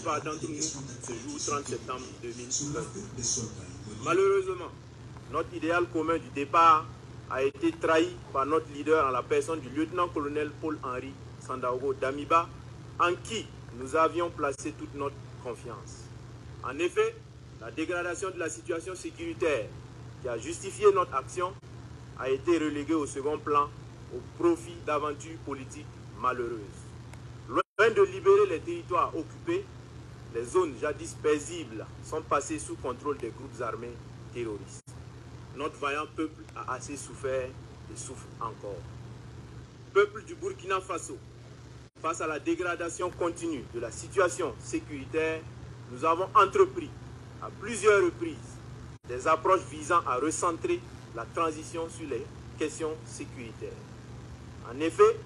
plupart d'entre nous ce jour 30 septembre 2020. Malheureusement, notre idéal commun du départ a été trahi par notre leader en la personne du lieutenant-colonel Paul-Henri Sandaogo Damiba, en qui nous avions placé toute notre confiance. En effet, la dégradation de la situation sécuritaire qui a justifié notre action a été reléguée au second plan au profit d'aventures politiques malheureuses. Loin de libérer les territoires occupés, les zones jadis paisibles sont passées sous contrôle des groupes armés terroristes. Notre vaillant peuple a assez souffert et souffre encore. Peuple du Burkina Faso, face à la dégradation continue de la situation sécuritaire, nous avons entrepris à plusieurs reprises des approches visant à recentrer la transition sur les questions sécuritaires. En effet,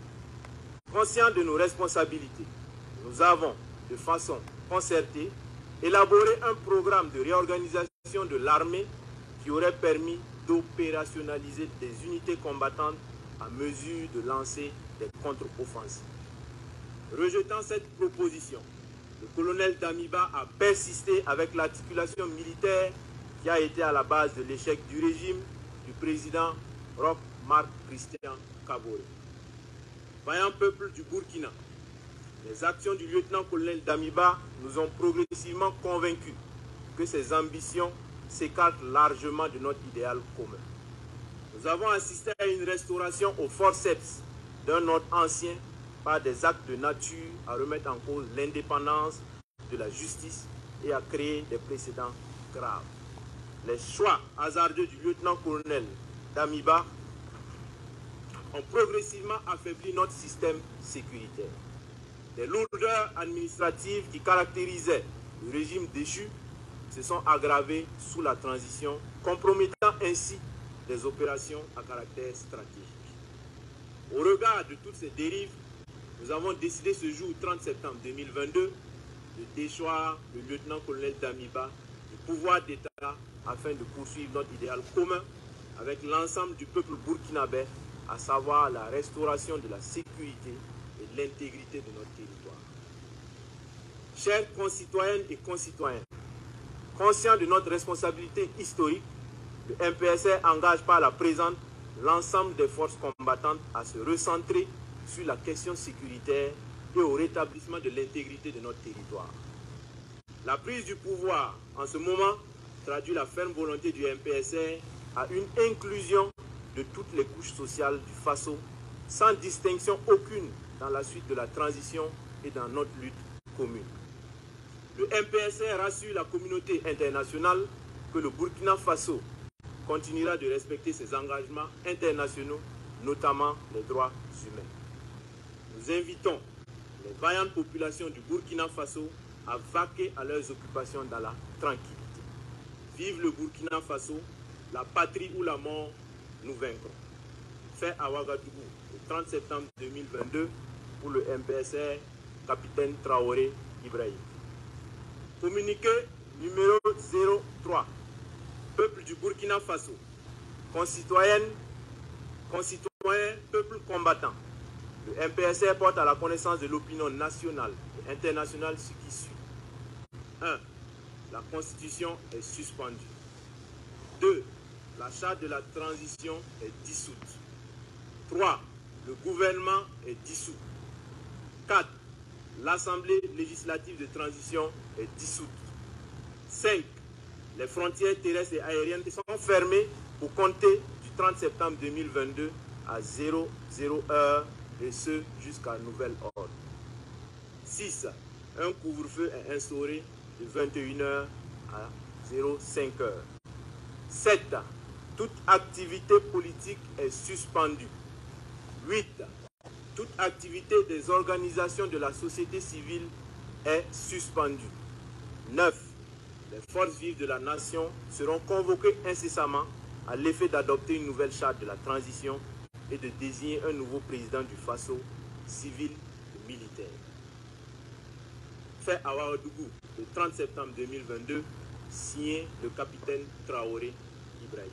conscients de nos responsabilités, nous avons, de façon concertée, élaboré un programme de réorganisation de l'armée qui aurait permis d'opérationnaliser des unités combattantes à mesure de lancer des contre-offensives. Rejetant cette proposition, le colonel Damiba a persisté avec l'articulation militaire qui a été à la base de l'échec du régime du président Roch Marc Christian Kaboré. Vaillant peuple du Burkina, les actions du lieutenant-colonel Damiba nous ont progressivement convaincus que ses ambitions s'écartent largement de notre idéal commun. Nous avons assisté à une restauration au forceps d'un ordre ancien par des actes de nature à remettre en cause l'indépendance de la justice et à créer des précédents graves. Les choix hasardeux du lieutenant-colonel Damiba ont progressivement affaibli notre système sécuritaire. Les lourdeurs administratives qui caractérisaient le régime déchu se sont aggravées sous la transition, compromettant ainsi des opérations à caractère stratégique. Au regard de toutes ces dérives, nous avons décidé ce jour 30 septembre 2022 de déchoir le lieutenant-colonel Damiba du pouvoir d'État afin de poursuivre notre idéal commun avec l'ensemble du peuple burkinabé, à savoir la restauration de la sécurité et de l'intégrité de notre territoire. Chers concitoyennes et concitoyens, conscients de notre responsabilité historique, le MPSR engage par la présente l'ensemble des forces combattantes à se recentrer sur la question sécuritaire et au rétablissement de l'intégrité de notre territoire. La prise du pouvoir en ce moment traduit la ferme volonté du MPSR à une inclusion de toutes les couches sociales du Faso, sans distinction aucune dans la suite de la transition et dans notre lutte commune. Le MPSR rassure la communauté internationale que le Burkina Faso continuera de respecter ses engagements internationaux, notamment les droits humains. Nous invitons les vaillantes populations du Burkina Faso à vaquer à leurs occupations dans la tranquillité. Vive le Burkina Faso, la patrie ou la mort, nous vaincrons. Fait à Ouagadougou, le 30 septembre 2022, pour le MPSR, capitaine Traoré Ibrahim. Communiqué numéro 03. Peuple du Burkina Faso, concitoyens, peuple combattant. Le MPSR porte à la connaissance de l'opinion nationale et internationale ce qui suit. 1. La Constitution est suspendue. 2. La charte de la transition est dissoute. 3. Le gouvernement est dissous. 4. L'Assemblée législative de transition est dissoute. 5. Les frontières terrestres et aériennes sont fermées pour compter du 30 septembre 2022 à 00 heure et ce jusqu'à nouvel ordre. 6. Un couvre-feu est instauré de 21h à 05h. 7. Toute activité politique est suspendue. 8. Toute activité des organisations de la société civile est suspendue. 9. Les forces vives de la nation seront convoquées incessamment à l'effet d'adopter une nouvelle charte de la transition et de désigner un nouveau président du Faso, civil et militaire. Fait à Ouagadougou le 30 septembre 2022, signé le capitaine Traoré Ibrahim.